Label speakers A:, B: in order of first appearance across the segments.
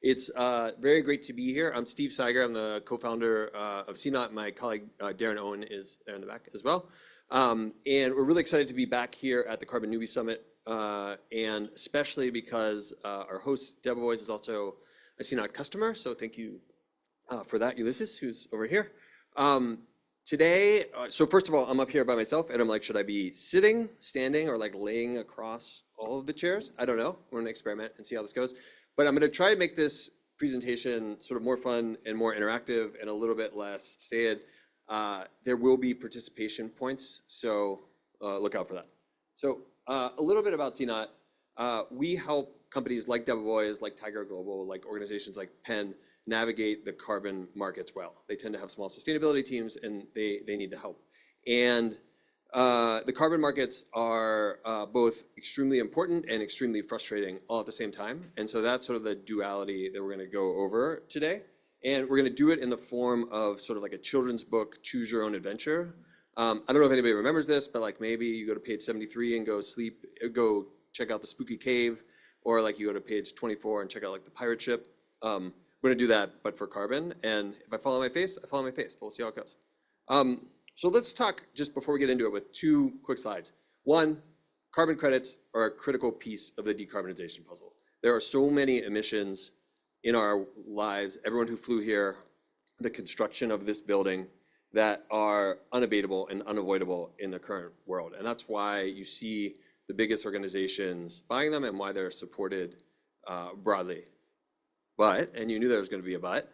A: It's very great to be here. I'm Steve Siger. I'm the co-founder of CNaught. My colleague Darren Owen is there in the back as well. And we're really excited to be back here at the Carbon Newbie Summit, and especially because our host, Devoice, is also a CNaught customer. So thank you for that, Ulysses, who's over here. Today, so first of all, I'm up here by myself, and I'm like, should I be sitting, standing, or like laying across all of the chairs? I don't know. We're gonna experiment and see how this goes. But I'm gonna try to make this presentation sort of more fun and more interactive and a little bit less staid. There will be participation points, so look out for that. So a little bit about CNaught. We help companies like Devoice, like Tiger Global, like organizations like Penn, navigate the carbon markets well. They tend to have small sustainability teams, and they need the help. And the carbon markets are both extremely important and extremely frustrating all at the same time. And so that's sort of the duality that we're going to go over today. And we're going to do it in the form of sort of like a children's book, choose your own adventure. I don't know if anybody remembers this, but like maybe you go to page 73 and go check out the spooky cave, or like you go to page 24 and check out like the pirate ship. We're gonna do that, but for carbon. And if I fall on my face, I fall on my face, but we'll see how it goes. So let's talk, just before we get into it, with two quick slides. One, carbon credits are a critical piece of the decarbonization puzzle. There are so many emissions in our lives, everyone who flew here, the construction of this building, that are unabatable and unavoidable in the current world. And that's why you see the biggest organizations buying them and why they're supported broadly. But, and you knew there was going to be a but,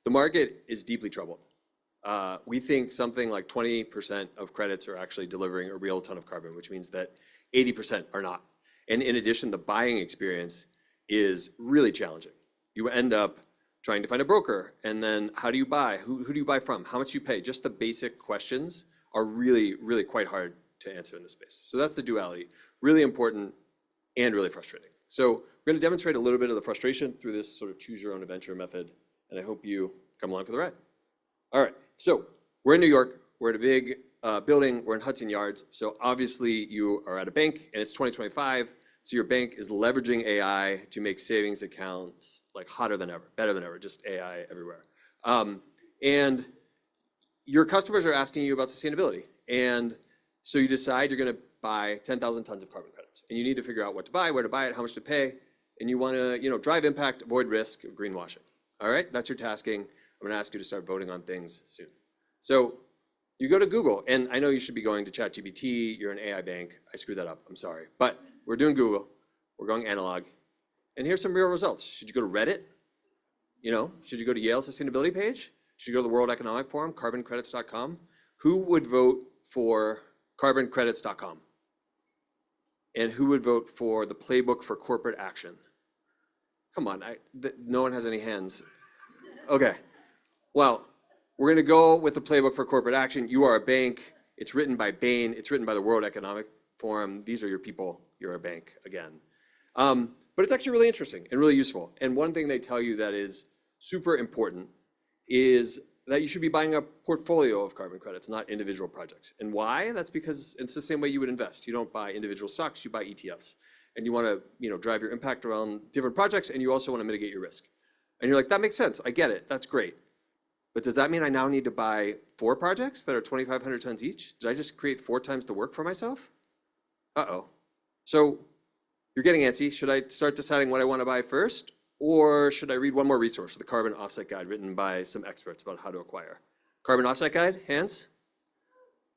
A: the market is deeply troubled. We think something like 20% of credits are actually delivering a real ton of carbon, which means that 80% are not. And in addition, the buying experience is really challenging. You end up trying to find a broker, and then how do you buy? Who do you buy from? How much do you pay? Just the basic questions are really, really quite hard to answer in this space. So that's the duality. Really important and really frustrating. So we're going to demonstrate a little bit of the frustration through this sort of choose your own adventure method, and I hope you come along for the ride. All right, so we're in New York. We're at a big building. We're in Hudson Yards. So obviously you are at a bank, and it's 2025. So your bank is leveraging AI to make savings accounts like hotter than ever, better than ever, just AI everywhere. And your customers are asking you about sustainability. And so you decide you're going to buy 10,000 tons of carbon credits. And you need to figure out what to buy, where to buy it, how much to pay. And you want to drive impact, avoid risk of greenwashing. All right, that's your tasking. I'm going to ask you to start voting on things soon. So you go to Google, and I know you should be going to ChatGPT. You're an AI bank. I screwed that up. I'm sorry. But we're doing Google. We're going analog. And here's some real results. Should you go to Reddit? Should you go to Yale's sustainability page? Should you go to the World Economic Forum, carboncredits.com? Who would vote for carboncredits.com? And who would vote for the playbook for corporate action? Come on, no one has any hands. Okay, well, we're gonna go with the playbook for corporate action. You are a bank. It's written by Bain. It's written by the World Economic Forum. These are your people. You're a bank again. But it's actually really interesting and really useful. And one thing they tell you that is super important is that you should be buying a portfolio of carbon credits, not individual projects. And why? That's because it's the same way you would invest. You don't buy individual stocks, you buy ETFs. And you want to drive your impact around different projects, and you also want to mitigate your risk. And you're like, that makes sense. I get it. That's great. But does that mean I now need to buy 4 projects that are 2,500 tons each? Did I just create 4 times the work for myself? Uh-oh. So you're getting antsy. Should I start deciding what I want to buy first? Or should I read one more resource, the Carbon Offset Guide, written by some experts about how to acquire? Carbon Offset Guide, hands?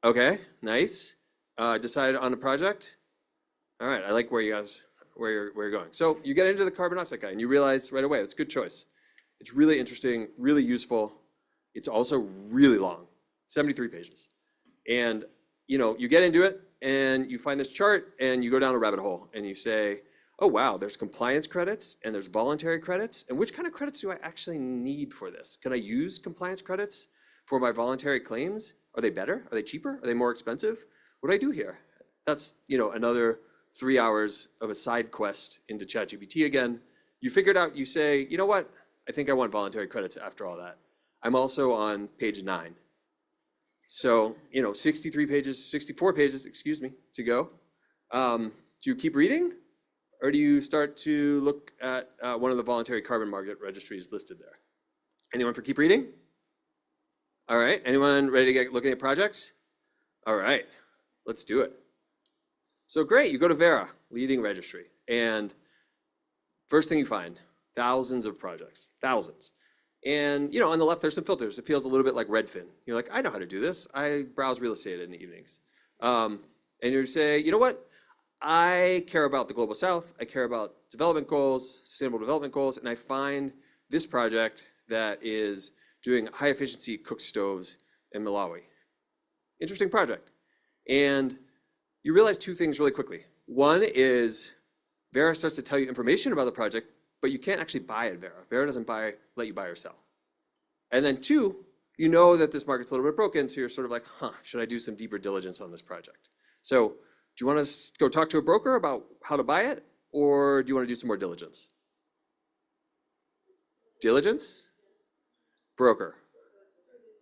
A: Okay, nice. Decided on a project? All right, I like where you're going. So you get into the Carbon Offset Guide and you realize right away, it's a good choice. It's really interesting, really useful. It's also really long, 73 pages. And you get into it and you find this chart and you go down a rabbit hole and you say, oh wow, there's compliance credits and there's voluntary credits. And which kind of credits do I actually need for this? Can I use compliance credits for my voluntary claims? Are they better? Are they cheaper? Are they more expensive? What do I do here? That's another 3 hours of a side quest into ChatGPT again. You figure it out, you say, you know what? I think I want voluntary credits after all that. I'm also on page 9. So, 64 pages, excuse me, to go. Do you keep reading? or do you start to look at one of the voluntary carbon market registries listed there? Anyone for keep reading? All right, anyone ready to get looking at projects? All right, let's do it. So great, you go to Vera, leading registry, and first thing you find, thousands of projects, thousands. And on the left, there's some filters. It feels a little bit like Redfin. You're like, I know how to do this. I browse real estate in the evenings. And you say, you know what? I care about the Global South. I care about development goals, sustainable development goals, and I find this project that is doing high efficiency cook stoves in Malawi. Interesting project. And you realize two things really quickly. One is Vera starts to tell you information about the project, but you can't actually buy it, Vera. Vera doesn't let you buy or sell. And then two, you know that this market's a little bit broken, so you're sort of like, should I do some deeper diligence on this project? So do you want to go talk to a broker about how to buy it, or do you want to do some more diligence? Diligence? Broker.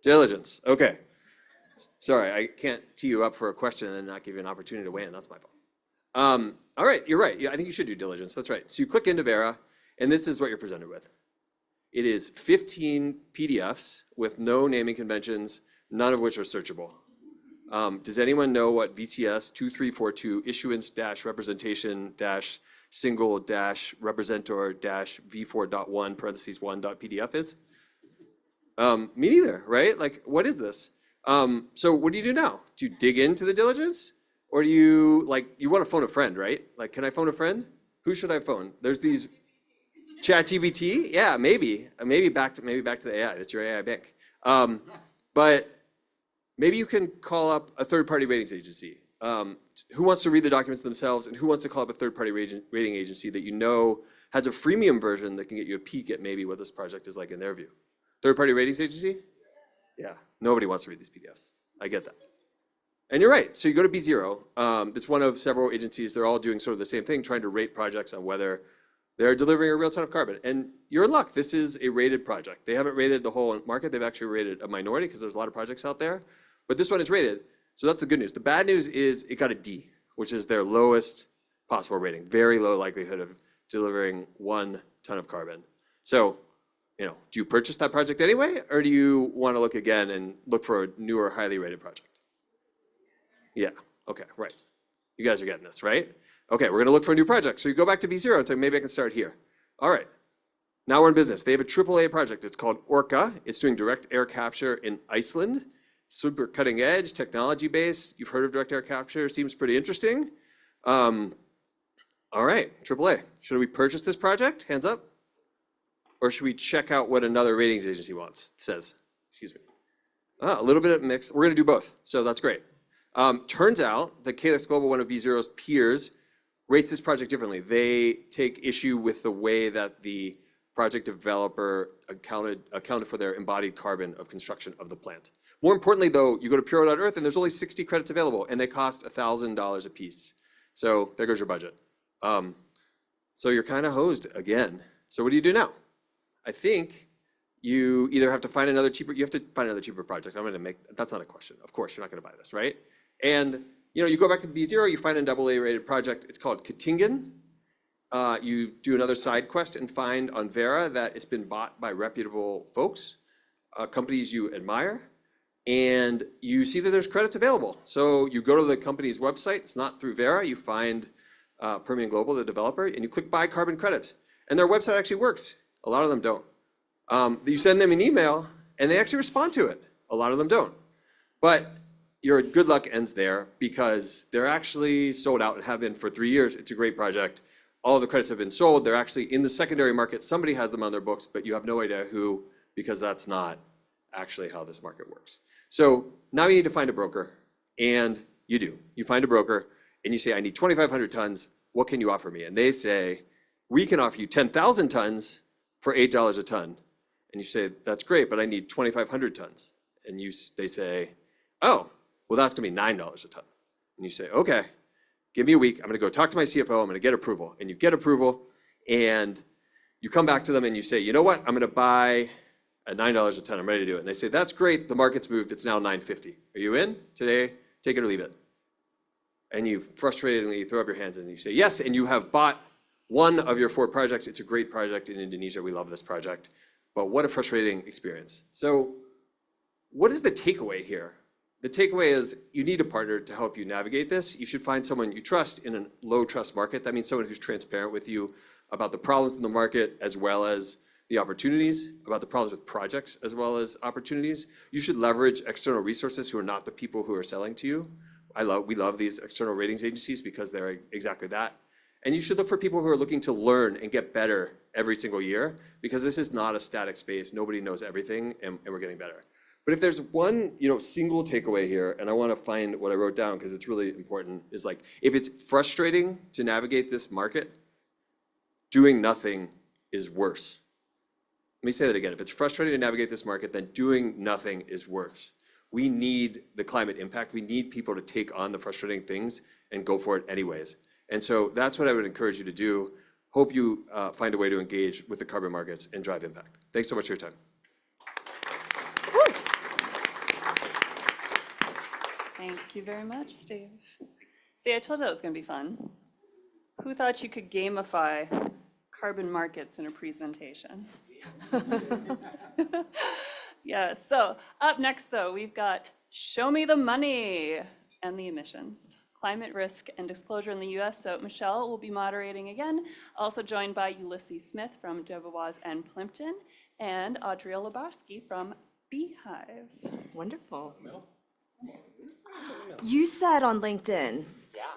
A: Diligence, okay. Sorry, I can't tee you up for a question and then not give you an opportunity to weigh in, that's my fault. All right, you're right, yeah, I think you should do diligence, that's right. So you click into Vera, and this is what you're presented with. It is 15 PDFs with no naming conventions, none of which are searchable. Does anyone know what VCS 2342 issuance-representation-single-representor-v4.1 parentheses 1.pdf is? Me neither, right? Like, what is this? So what do you do now? Do you dig into the diligence? Or do you, you want to phone a friend, right? Like, can I phone a friend? Who should I phone? There's these ChatGPT? Yeah, maybe. Maybe back to the AI. That's your AI bank. But maybe you can call up a third-party ratings agency. Who wants to read the documents themselves, and who wants to call up a third-party rating agency that you know has a freemium version that can get you a peek at maybe what this project is like in their view? Third-party ratings agency? Yeah, nobody wants to read these PDFs. I get that. And you're right, so you go to B0. It's one of several agencies. They're all doing sort of the same thing, trying to rate projects on whether they're delivering a real ton of carbon. And you're in luck, this is a rated project. They haven't rated the whole market, they've actually rated a minority because there's a lot of projects out there. But this one is rated, so that's the good news. The bad news is it got a D, which is their lowest possible rating. Very low likelihood of delivering 1 ton of carbon. So, do you purchase that project anyway, or do you want to look again and look for a newer, highly rated project? Yeah, okay, right. You guys are getting this, right? Okay, we're gonna look for a new project. So you go back to B0 and say, maybe I can start here. All right, now we're in business. They have a AAA project. It's called Orca. It's doing direct air capture in Iceland. Super cutting edge, technology base. You've heard of direct air capture, seems pretty interesting. All right, AAA, should we purchase this project? Hands up. Or should we check out what another ratings agency says? Excuse me. A little bit of mix. We're gonna do both, so that's great. Turns out that Calyx Global, one of B0's peers, rates this project differently. They take issue with the way that the project developer accounted for their embodied carbon of construction of the plant. More importantly, though, you go to Puro.earth and there's only 60 credits available, and they cost $1,000 a piece. So there goes your budget. So you're kind of hosed again. So what do you do now? I think you either have to find another cheaper, project. That's not a question. Of course, you're not gonna buy this, right? And you go back to B0, you find an AA rated project. It's called Katingan. You do another side quest and find on Vera that it's been bought by reputable folks, companies you admire, and you see that there's credits available. So you go to the company's website. It's not through Vera. You find Permian Global, the developer, and you click buy carbon credits. And their website actually works. A lot of them don't. You send them an email, and they actually respond to it. A lot of them don't. But your good luck ends there because they're actually sold out and have been for 3 years. It's a great project. All of the credits have been sold. They're actually in the secondary market. Somebody has them on their books, but you have no idea who, because that's not actually how this market works. So now you need to find a broker, and you do. You find a broker, and you say, I need 2,500 tons. What can you offer me? And they say, we can offer you 10,000 tons for $8 a ton. And you say, that's great, but I need 2,500 tons. And they say, oh, well, that's gonna be $9 a ton. And you say, okay, give me a week. I'm gonna go talk to my CFO. I'm gonna get approval. And you get approval, and you come back to them and you say, you know what? I'm gonna buy at $9 a ton. I'm ready to do it. And they say, that's great. The market's moved. It's now $9.50. Are you in today? Take it or leave it. And you frustratingly throw up your hands and you say, yes, and you have bought one of your 4 projects. It's a great project in Indonesia. We love this project, but what a frustrating experience. So what is the takeaway here? The takeaway is you need a partner to help you navigate this. You should find someone you trust in a low trust market. That means someone who's transparent with you about the problems in the market as well as the opportunities, about the problems with projects as well as opportunities. You should leverage external resources who are not the people who are selling to you. We love these external ratings agencies because they're exactly that. And you should look for people who are looking to learn and get better every single year, because this is not a static space. Nobody knows everything, and we're getting better. But if there's one, single takeaway here, and I want to find what I wrote down because it's really important, is like, if it's frustrating to navigate this market, doing nothing is worse. Let me say that again. If it's frustrating to navigate this market, then doing nothing is worse. We need the climate impact. We need people to take on the frustrating things and go for it anyways. And so that's what I would encourage you to do. Hope you find a way to engage with the carbon markets and drive impact. Thanks so much for your time.
B: Thank you very much, Steve. See, I told you that was going to be fun. Who thought you could gamify carbon markets in a presentation? Yeah, so up next, though, we've got Show Me the Money and the Emissions. Climate risk and disclosure in the US. So Michelle will be moderating again, also joined by Ulysses Smith from Debevoise and Plimpton, and Audrey Labarsky from Beehive.
C: Wonderful. You said on LinkedIn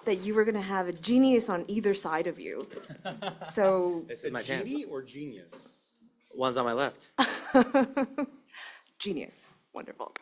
C: that you were going to have a genius on either side of you. So
D: This is my chance.
E: Genie or genius?
D: One's on my left.
C: genius. Wonderful.